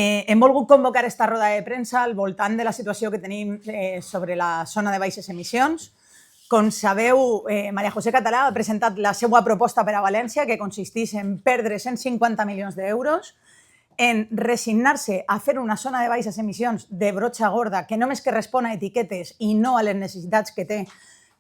Hem volgut convocar esta roda de premsa al voltant de la situació que tenim sobre la zona de baixes emissions. Com sabeu, María José Català ha presentat la seva proposta per a València, que consisteix en perdre 150 milions d'euros, en resignar-se a fer una zona de baixes emissions de brotxa gorda que només que respon a etiquetes i no a les necessitats que té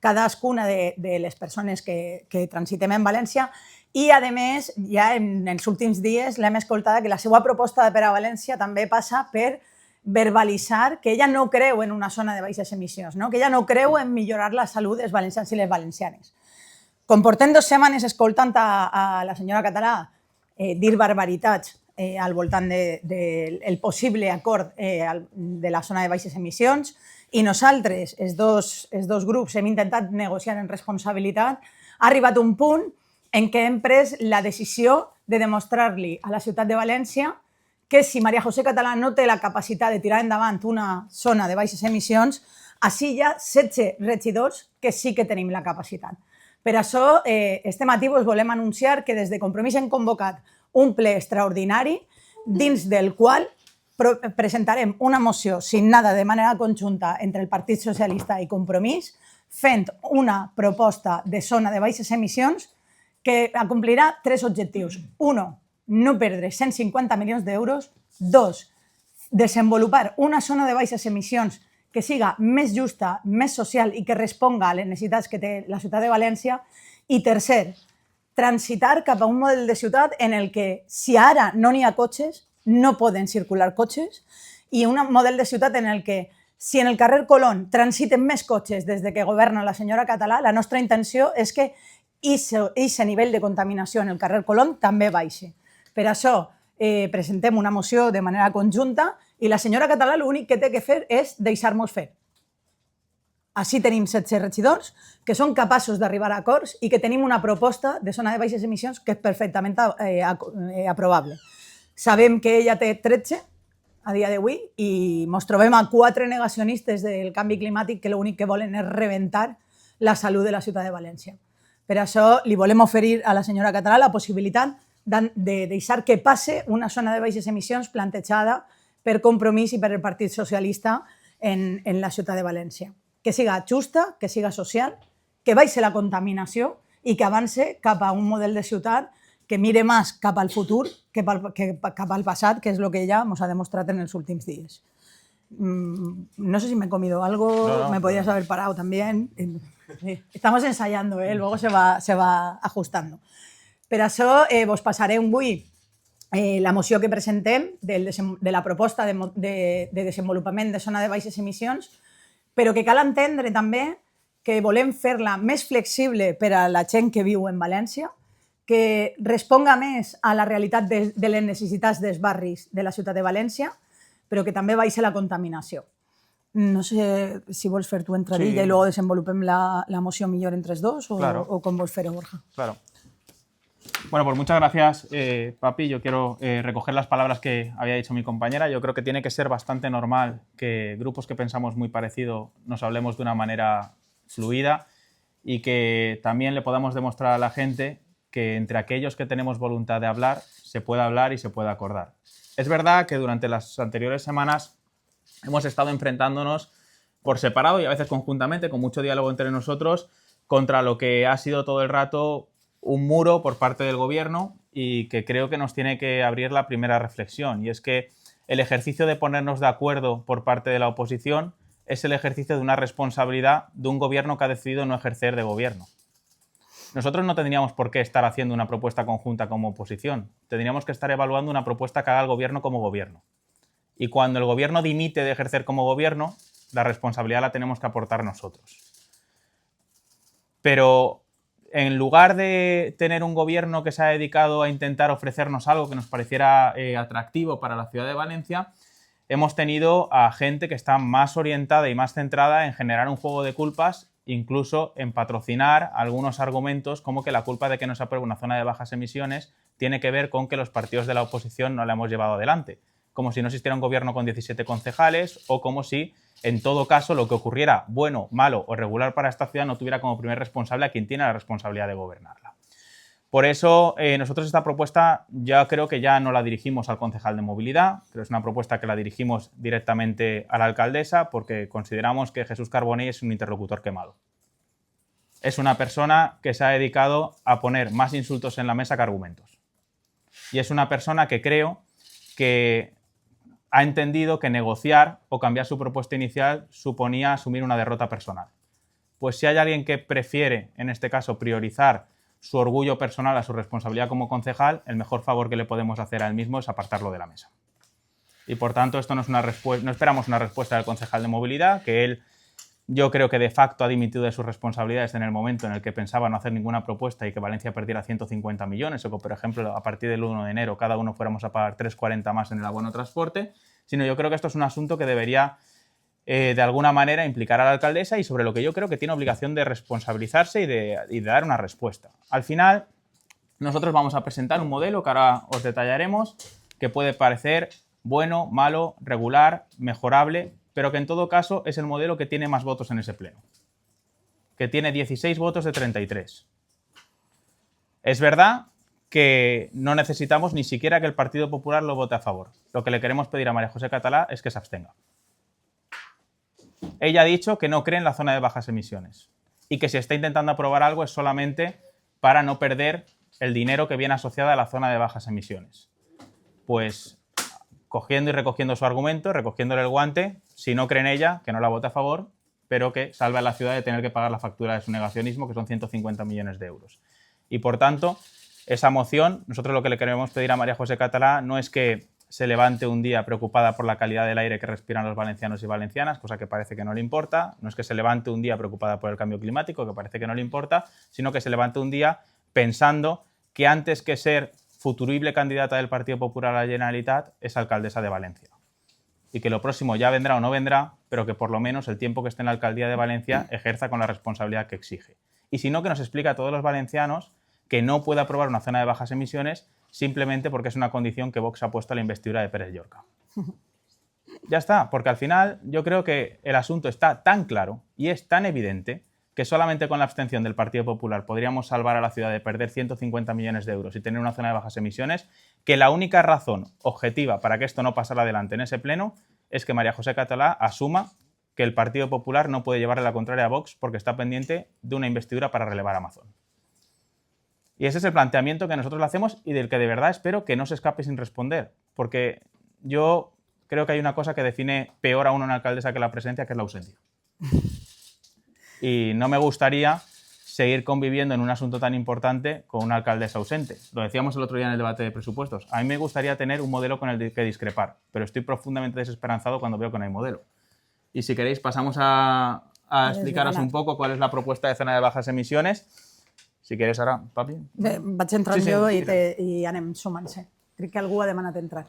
cadascuna de les persones que transitem en València. I, a més, ja en els últims dies l'hem escoltada que la seva proposta per a València també passa per verbalitzar que ella no creu en una zona de baixes emissions, no? Que ella no creu en millorar la salut dels valencians i les valencianes. Com portem 2 setmanes escoltant a la senyora Català dir barbaritats al voltant del possible acord de la zona de baixes emissions, i nosaltres, els dos grups, hem intentat negociar en responsabilitat, ha arribat un punt en què hem pres la decisió de demostrar-li a la ciutat de València que si María José Català no té la capacitat de tirar endavant una zona de baixes emissions, així hi ha 16 regidors que sí que tenim la capacitat. Per això, este matí vos volem anunciar que des de Compromís hem convocat un ple extraordinari dins del qual presentarem una moció signada de manera conjunta entre el Partit Socialista i Compromís, fent una proposta de zona de baixes emissions que acomplirà 3 objectius. 1, no perdre 150 milions d'euros. 2, desenvolupar una zona de baixes emissions que siga més justa, més social i que responga a les necessitats que té la ciutat de València. I tercer, transitar cap a un model de ciutat en el que, si ara no n'hi ha cotxes, no poden circular cotxes, i un model de ciutat en el que, si en el carrer Colón transiten més cotxes des que governa la senyora Català, la nostra intenció és que aquest nivell de contaminació en el carrer Colón també baixi. Per això presentem una moció de manera conjunta i la senyora Català l'únic que té que fer és deixar-nos fer. Així tenim 16 regidors que són capaços d'arribar a acords i que tenim una proposta de zona de baixes emissions que és perfectament aprovable. Sabem que ella té 13 a dia d'avui i ens trobem a 4 negacionistes del canvi climàtic que l'únic que volen és rebentar la salut de la ciutat de València. Per això li volem oferir a la senyora Català la possibilitat de deixar que passe una zona de baixes emissions plantejada per Compromís i per el Partit Socialista en la ciutat de València. Que siga justa, que siga social, que baixi la contaminació i que avance cap a un model de ciutat que mire més cap al futur que cap al passat, que és el que ella ens ha demostrat en els últims dies. No sé si me he comido algo, no, me podías haber parado también. Estamos ensayando, luego se va ajustando. Per això vos passaré avui la moció que presentem de la proposta de desenvolupament de zona de baixes emissions, però que cal entendre també que volem fer-la més flexible per a la gent que viu en València, que responga més a la realitat de les necessitats dels barris de la ciutat de València, però que també baixi la contaminació. No sé si vols fer tu entradilla y luego desenvolupem la moció millor entre els dos o com vols fer-ho, Borja. Claro. Bueno, pues muchas gracias, Papi. Yo quiero recoger las palabras que había dicho mi compañera. Yo creo que tiene que ser bastante normal que grupos que pensamos muy parecido nos hablemos de una manera fluida y que también le podamos demostrar a la gente que entre aquellos que tenemos voluntad de hablar, se puede hablar y se puede acordar. Es verdad que durante las anteriores semanas hemos estado enfrentándonos por separado y a veces conjuntamente, con mucho diálogo entre nosotros, contra lo que ha sido todo el rato un muro por parte del gobierno y que creo que nos tiene que abrir la primera reflexión. Y es que el ejercicio de ponernos de acuerdo por parte de la oposición es el ejercicio de una responsabilidad de un gobierno que ha decidido no ejercer de gobierno. Nosotros no tendríamos por qué estar haciendo una propuesta conjunta como oposición. Tendríamos que estar evaluando una propuesta que haga el gobierno como gobierno. Y cuando el gobierno dimite de ejercer como gobierno, la responsabilidad la tenemos que aportar nosotros. Pero en lugar de tener un gobierno que se ha dedicado a intentar ofrecernos algo que nos pareciera atractivo para la ciudad de Valencia, hemos tenido a gente que está más orientada y más centrada en generar un juego de culpas, incluso en patrocinar algunos argumentos como que la culpa de que no se apruebe una zona de bajas emisiones tiene que ver con que los partidos de la oposición no la hemos llevado adelante, como si no existiera un gobierno con 17 concejales o como si, en todo caso, lo que ocurriera, bueno, malo o regular para esta ciudad, no tuviera como primer responsable a quien tiene la responsabilidad de gobernarla. Por eso nosotros esta propuesta ya creo que ya no la dirigimos al concejal de movilidad, pero es una propuesta que la dirigimos directamente a la alcaldesa porque consideramos que Jesús Carbonell es un interlocutor quemado. Es una persona que se ha dedicado a poner más insultos en la mesa que argumentos. Y es una persona que creo que ha entendido que negociar o cambiar su propuesta inicial suponía asumir una derrota personal. Pues si hay alguien que prefiere, en este caso, priorizar su orgullo personal a su responsabilidad como concejal, el mejor favor que le podemos hacer a él mismo es apartarlo de la mesa. Y por tanto, esto no es una respuesta, no esperamos una respuesta del concejal de movilidad, que él, yo creo que de facto ha dimitido de sus responsabilidades en el momento en el que pensaba no hacer ninguna propuesta y que Valencia perdiera 150 millones, o que, por ejemplo, a partir del 1 de enero cada uno fuéramos a pagar 3,40 más en el abono transporte, sino yo creo que esto es un asunto que debería de alguna manera implicar a la alcaldesa y sobre lo que yo creo que tiene obligación de responsabilizarse y de dar una respuesta. Al final, nosotros vamos a presentar un modelo que ahora os detallaremos, que puede parecer bueno, malo, regular, mejorable, pero que en todo caso es el modelo que tiene más votos en ese pleno, que tiene 16 votos de 33. Es verdad que no necesitamos ni siquiera que el Partido Popular lo vote a favor. Lo que le queremos pedir a María José Catalá es que se abstenga. Ella ha dicho que no cree en la zona de bajas emisiones y que si está intentando aprobar algo es solamente para no perder el dinero que viene asociado a la zona de bajas emisiones. Pues cogiendo y recogiendo su argumento, recogiéndole el guante, si no cree en ella, que no la vote a favor, pero que salve a la ciudad de tener que pagar la factura de su negacionismo, que son 150 millones de euros. Y por tanto, esa moción, nosotros lo que le queremos pedir a María José Catalá no es que se levante un día preocupada por la calidad del aire que respiran los valencianos y valencianas, cosa que parece que no le importa, no es que se levante un día preocupada por el cambio climático, que parece que no le importa, sino que se levante un día pensando que antes que ser futurible candidata del Partido Popular a la Generalitat es alcaldesa de Valencia. Y que lo próximo ya vendrá o no vendrá, pero que por lo menos el tiempo que esté en la alcaldía de Valencia ejerza con la responsabilidad que exige. Y si no, que nos explique a todos los valencianos que no puede aprobar una zona de bajas emisiones simplemente porque es una condición que Vox ha puesto a la investidura de Pérez Llorca. Ya está, porque al final yo creo que el asunto está tan claro y es tan evidente que solamente con la abstención del Partido Popular podríamos salvar a la ciudad de perder 150 millones de euros y tener una zona de bajas emisiones, que la única razón objetiva para que esto no pasara adelante en ese pleno es que María José Catalá asuma que el Partido Popular no puede llevarle la contraria a Vox porque está pendiente de una investidura para relevar a Amazon. Y ese es el planteamiento que nosotros le hacemos y del que de verdad espero que no se escape sin responder, porque yo creo que hay una cosa que define peor a una alcaldesa que la presencia, que es la ausencia. Y no me gustaría seguir conviviendo en un asunto tan importante con una alcaldesa ausente. Lo decíamos el otro día en el debate de presupuestos. A mí me gustaría tener un modelo con el que discrepar, pero estoy profundamente desesperanzado cuando veo que no hay modelo. Y si queréis pasamos a explicaros un poco cuál es la propuesta de zona de bajas emisiones. Si quieres ara, Papi. Bé, vaig entrant Sí, jo sí, i anem sumant-se. Crec que algú ha demanat entrar.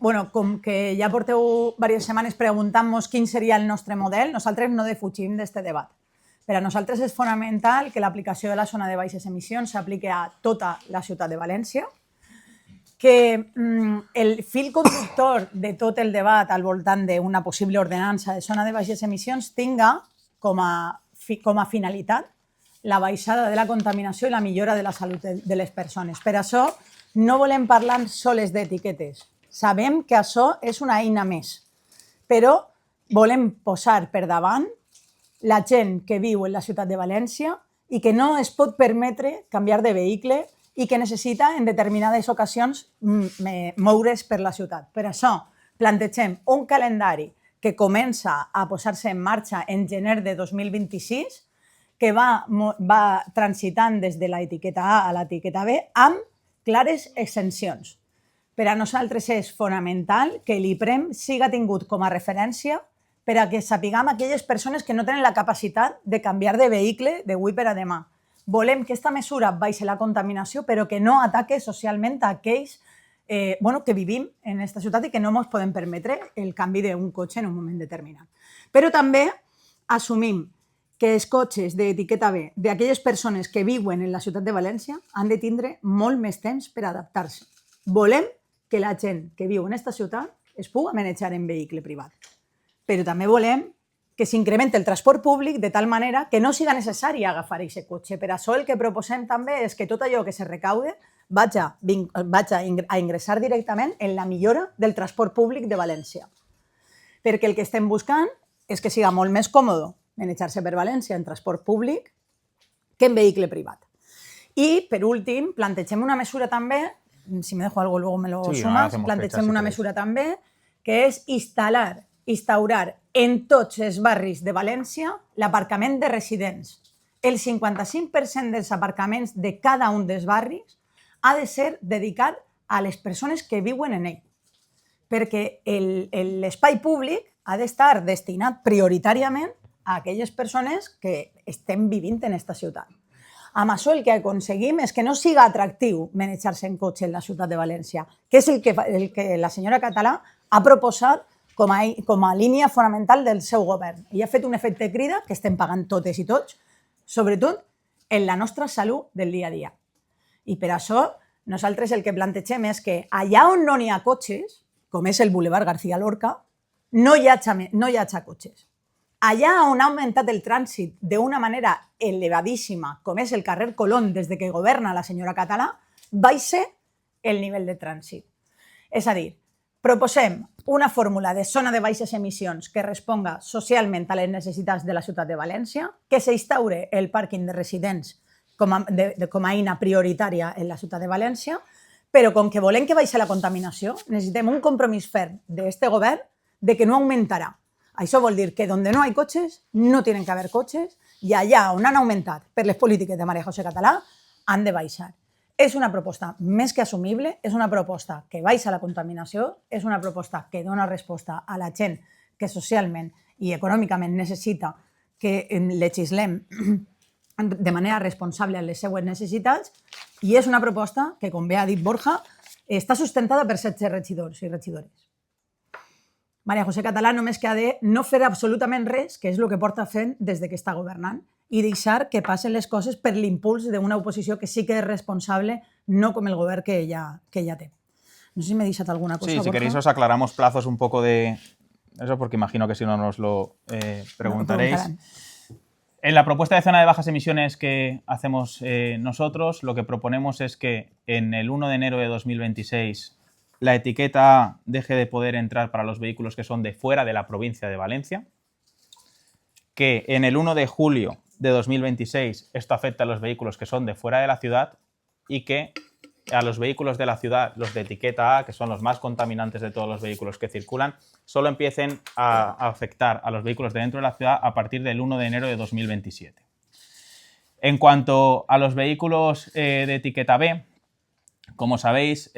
Bueno, com que ja porteu diverses setmanes preguntant-nos quin seria el nostre model, nosaltres no defugim d'aquest debat. Per a nosaltres és fonamental que l'aplicació de la zona de baixes emissions s'apliqui a tota la ciutat de València, que el fil conductor de tot el debat al voltant d'una possible ordenança de zona de baixes emissions tinga com a finalitat la baixada de la contaminació i la millora de la salut de les persones. Per això no volem parlar soles d'etiquetes. Sabem que això és una eina més, però volem posar per davant la gent que viu en la ciutat de València i que no es pot permetre canviar de vehicle i que necessita en determinades ocasions moure's per la ciutat. Per això plantegem un calendari que comença a posar-se en marxa en gener de 2026, que va transitant des de l'etiqueta A a l'etiqueta B amb clares exencions. Per a nosaltres és fonamental que l'IPREM siga tingut com a referència per a que sapiguem aquelles persones que no tenen la capacitat de canviar de vehicle d'avui per a demà. Volem que aquesta mesura baixi la contaminació, però que no ataque socialment a aquells que vivim en aquesta ciutat i que no ens podem permetre el canvi d'un cotxe en un moment determinat. Però també assumim que els cotxes d'etiqueta B d'aquelles persones que viuen en la ciutat de València han de tindre molt més temps per adaptar-se. Volem que la gent que viu en aquesta ciutat es pugui manejar en vehicle privat, però també volem que s'incrementi el transport públic de tal manera que no siga necessari agafar aquest cotxe. Per això el que proposem també és que tot allò que se recaude vaig a ingressar directament en la millora del transport públic de València. Perquè el que estem buscant és que siga molt més còmode manejar-se per València en transport públic que en vehicle privat. I, per últim, plantegem una mesura també, si me dejo algo luego me lo sumas, plantegem una mesura també que és instaurar en tots els barris de València l'aparcament de residents. El 55% dels aparcaments de cada un dels barris ha de ser dedicat a les persones que viuen en ell, perquè l'espai públic ha d'estar destinat prioritàriament a aquelles persones que estem vivint en aquesta ciutat. Amb això el que aconseguim és que no siga atractiu manejar-se en cotxe en la ciutat de València, que és el que la senyora Català ha proposat com a línia fonamental del seu govern. I ha fet un efecte crida que estem pagant totes i tots, sobretot en la nostra salut del dia a dia. I per això nosaltres el que plantegem és que allà on no n'hi ha cotxes, com és el Boulevard García Lorca, no hi hagi cotxes. Allà on ha augmentat el trànsit d'una manera elevadíssima, com és el carrer Colón des que governa la senyora Català, baixa el nivell de trànsit. És a dir, proposem una fórmula de zona de baixes emissions que responga socialment a les necessitats de la ciutat de València, que s'instaure el pàrquing de residents com a eina prioritària en la ciutat de València, però com que volem que baixi la contaminació, necessitem un compromís ferm d'aquest govern de que no augmentarà. Això vol dir que donde no hay cotxes, no tienen que haver cotxes, i allà on han augmentat per les polítiques de María José Català, han de baixar. És una proposta més que assumible, és una proposta que baixa la contaminació, és una proposta que dona resposta a la gent que socialment i econòmicament necessita que legislem de manera responsable les seues necessitats, i és una proposta que, com bé ha dit Borja, està sustentada per 16 regidors i regidores. María José Català només que ha de no fer absolutament res, que és el que porta fent des que està governant, i deixar que passen les coses per l'impuls d'una oposició que sí que és responsable, no com el govern que ella té. No sé si m'he deixat alguna cosa, Sí, Borja. si queréis os aclaramos plazos un poco de eso, porque imagino que si no nos lo preguntaréis. En la propuesta de zona de bajas emisiones que hacemos nosotros, lo que proponemos es que en el 1 de enero de 2026 la etiqueta A deje de poder entrar para los vehículos que son de fuera de la provincia de Valencia, que en el 1 de julio de 2026 esto afecta a los vehículos que son de fuera de la ciudad y que a los vehículos de la ciudad, los de etiqueta A, que son los más contaminantes de todos los vehículos que circulan, solo empiecen a afectar a los vehículos de dentro de la ciudad a partir del 1 de enero de 2027. En cuanto a los vehículos de etiqueta B, como sabéis,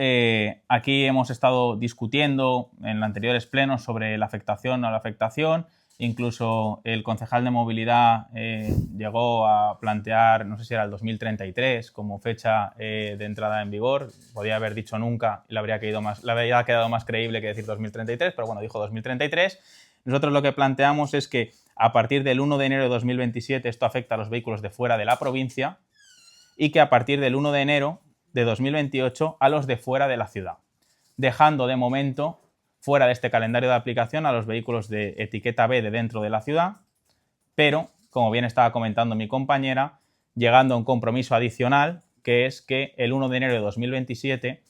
aquí hemos estado discutiendo en anteriores plenos sobre la afectación o no la afectación. Incluso el concejal de movilidad llegó a plantear, no sé si era el 2033 como fecha de entrada en vigor. Podía haber dicho nunca y le habría quedado más creíble que decir 2033, pero bueno, dijo 2033. Nosotros lo que planteamos es que a partir del 1 de enero de 2027 esto afecta a los vehículos de fuera de la provincia y que a partir del 1 de enero de 2028 a los de fuera de la ciudad, dejando de momento fuera de este calendario de aplicación a los vehículos de etiqueta B de dentro de la ciudad, pero, como bien estaba comentando mi compañera, llegando a un compromiso adicional, que es que el 1 de enero de 2027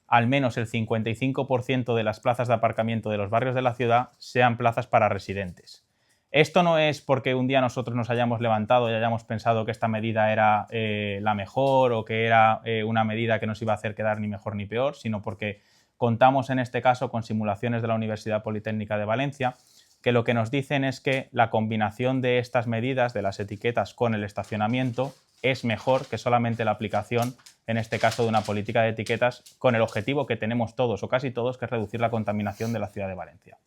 al menos el 55% de las plazas de aparcamiento de los barrios de la ciudad sean plazas para residentes. Esto no es porque un día nosotros nos hayamos levantado y hayamos pensado que esta medida era la mejor o que era una medida que nos iba a hacer quedar ni mejor ni peor, sino porque contamos en este caso con simulaciones de la Universidad Politécnica de Valencia que lo que nos dicen es que la combinación de estas medidas, de las etiquetas con el estacionamiento, es mejor que solamente la aplicación, en este caso, de una política de etiquetas con el objetivo que tenemos todos o casi todos, que es reducir la contaminación de la ciudad de Valencia.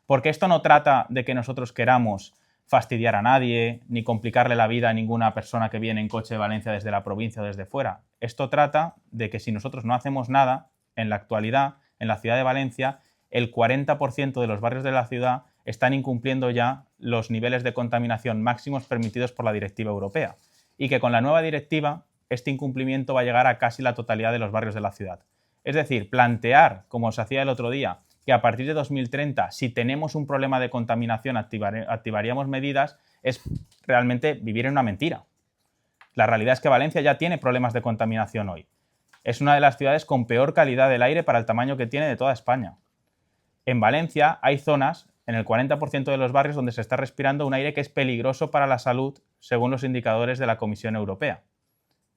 Porque esto no trata de que nosotros queramos fastidiar a nadie ni complicarle la vida a ninguna persona que viene en coche de Valencia desde la provincia o desde fuera. Esto trata de que si nosotros no hacemos nada, en la actualidad, en la ciudad de Valencia, el 40% de los barrios de la ciudad están incumpliendo ya los niveles de contaminación máximos permitidos por la directiva europea y que con la nueva directiva este incumplimiento va a llegar a casi la totalidad de los barrios de la ciudad. Es decir, plantear, como se hacía el otro día, que a partir de 2030, si tenemos un problema de contaminación, activaríamos medidas, es realmente vivir en una mentira. La realidad es que Valencia ya tiene problemas de contaminación hoy. Es una de las ciudades con peor calidad del aire para el tamaño que tiene de toda España. En Valencia hay zonas, en el 40% de los barrios, donde se está respirando un aire que es peligroso para la salud, según los indicadores de la Comisión Europea.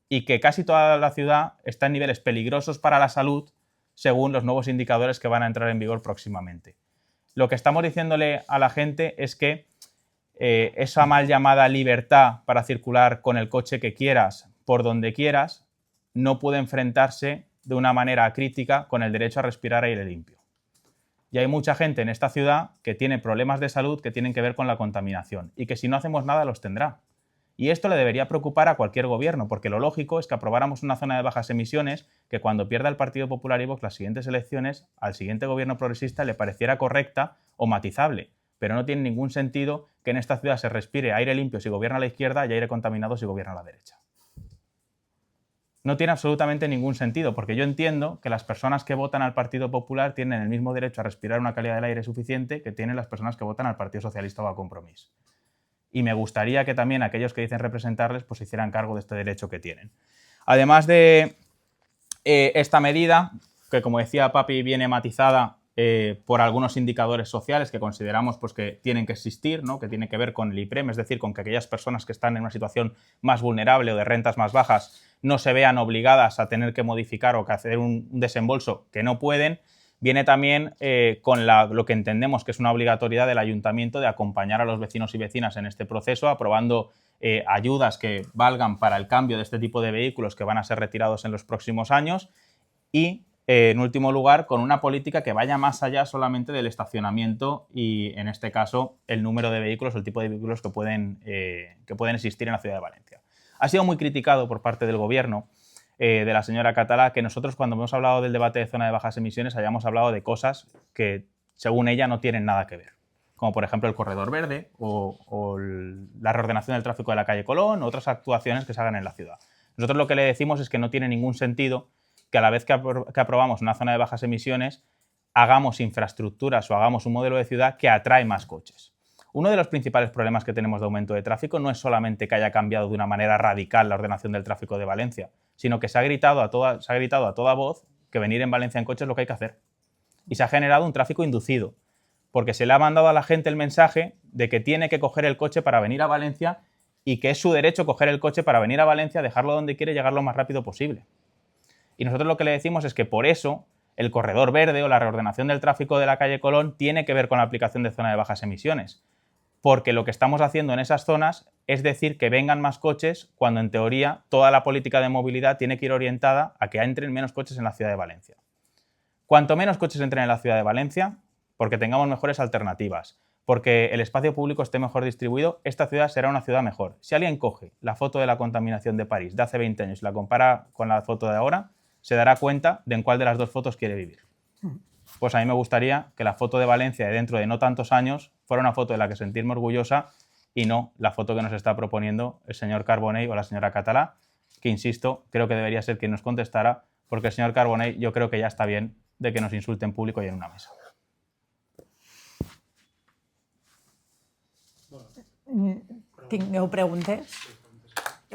Y que casi toda la ciudad está en niveles peligrosos para la salud, según los nuevos indicadores que van a entrar en vigor próximamente. Lo que estamos diciéndole a la gente es que esa mal llamada libertad para circular con el coche que quieras, por donde quieras, no puede enfrentarse de una manera crítica con el derecho a respirar aire limpio. Y hay mucha gente en esta ciudad que tiene problemas de salud que tienen que ver con la contaminación y que si no hacemos nada los tendrá. Y esto le debería preocupar a cualquier gobierno, porque lo lógico es que aprobáramos una zona de bajas emisiones que cuando pierda el Partido Popular y Vox las siguientes elecciones, al siguiente gobierno progresista le pareciera correcta o matizable. Pero no tiene ningún sentido que en esta ciudad se respire aire limpio si gobierna la izquierda y aire contaminado si gobierna la derecha. No tiene absolutamente ningún sentido, porque yo entiendo que las personas que votan al Partido Popular tienen el mismo derecho a respirar una calidad del aire suficiente que tienen las personas que votan al Partido Socialista o a Compromís. Y me gustaría que también aquellos que dicen representarles pues hicieran cargo de este derecho que tienen. Además de esta medida, que como decía Papi, viene matizada por algunos indicadores sociales que consideramos pues, que tienen que existir, ¿no? Que tiene que ver con el IPREM, es decir, con que aquellas personas que están en una situación más vulnerable o de rentas más bajas no se vean obligadas a tener que modificar o que hacer un desembolso que no pueden. Viene también con lo que entendemos que es una obligatoriedad del ayuntamiento de acompañar a los vecinos y vecinas en este proceso, aprobando ayudas que valgan para el cambio de este tipo de vehículos que van a ser retirados en los próximos años y, en último lugar, con una política que vaya más allá solamente del estacionamiento y, en este caso, el número de vehículos o el tipo de vehículos que pueden existir en la ciudad de Valencia. Ha sido muy criticado por parte del Gobierno de la señora Catalá que nosotros, cuando hemos hablado del debate de zona de bajas emisiones, hayamos hablado de cosas que, según ella, no tienen nada que ver. Como, por ejemplo, el corredor verde o la reordenación del tráfico de la calle Colón o otras actuaciones que se hagan en la ciudad. Nosotros lo que le decimos es que no tiene ningún sentido que a la vez que aprobamos una zona de bajas emisiones hagamos infraestructuras o hagamos un modelo de ciudad que atrae más coches. Uno de los principales problemas que tenemos de aumento de tráfico no es solamente que haya cambiado de una manera radical la ordenación del tráfico de Valencia, sino que se ha gritado a toda voz que venir en Valencia en coche es lo que hay que hacer. Y se ha generado un tráfico inducido, porque se le ha mandado a la gente el mensaje de que tiene que coger el coche para venir a Valencia y que es su derecho coger el coche para venir a Valencia, dejarlo donde quiere y llegar lo más rápido posible. Y nosotros lo que le decimos es que por eso el corredor verde o la reordenación del tráfico de la calle Colón tiene que ver con la aplicación de zona de bajas emisiones. Porque lo que estamos haciendo en esas zonas es decir que vengan más coches cuando en teoría toda la política de movilidad tiene que ir orientada a que entren menos coches en la ciudad de Valencia. Cuanto menos coches entren en la ciudad de Valencia, porque tengamos mejores alternativas, porque el espacio público esté mejor distribuido, esta ciudad será una ciudad mejor. Si alguien coge la foto de la contaminación de París de hace 20 años y la compara con la foto de ahora, se dará cuenta de en cuál de las dos fotos quiere vivir. Pues a mí me gustaría que la foto de Valencia de dentro de no tantos años fuera una foto de la que sentirme orgullosa y no la foto que nos está proponiendo el señor Carbonell o la señora Catalá, que, insisto, creo que debería ser quien nos contestara, porque el señor Carbonell yo creo que ya está bien de que nos insulte en público y en una mesa. Tingueu preguntes?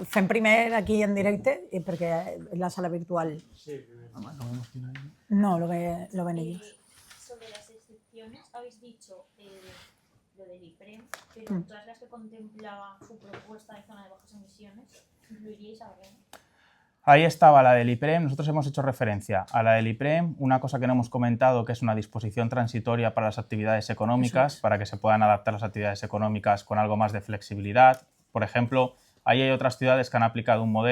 Fem primer aquí en directe, perquè és la sala virtual. Sí, primero. No, lo ven ellos. Sobre las excepciones, habéis dicho lo del IPREM, pero todas las que contemplaba su propuesta de zona de bajas emisiones, ¿incluiríais alguna? Ahí estaba la del IPREM, nosotros hemos hecho referencia a la del IPREM, una cosa que no hemos comentado, que es una disposición transitoria para las actividades económicas, para que se puedan adaptar las actividades económicas con algo más de flexibilidad. Por ejemplo, ahí hay otras ciudades que han aplicado un modelo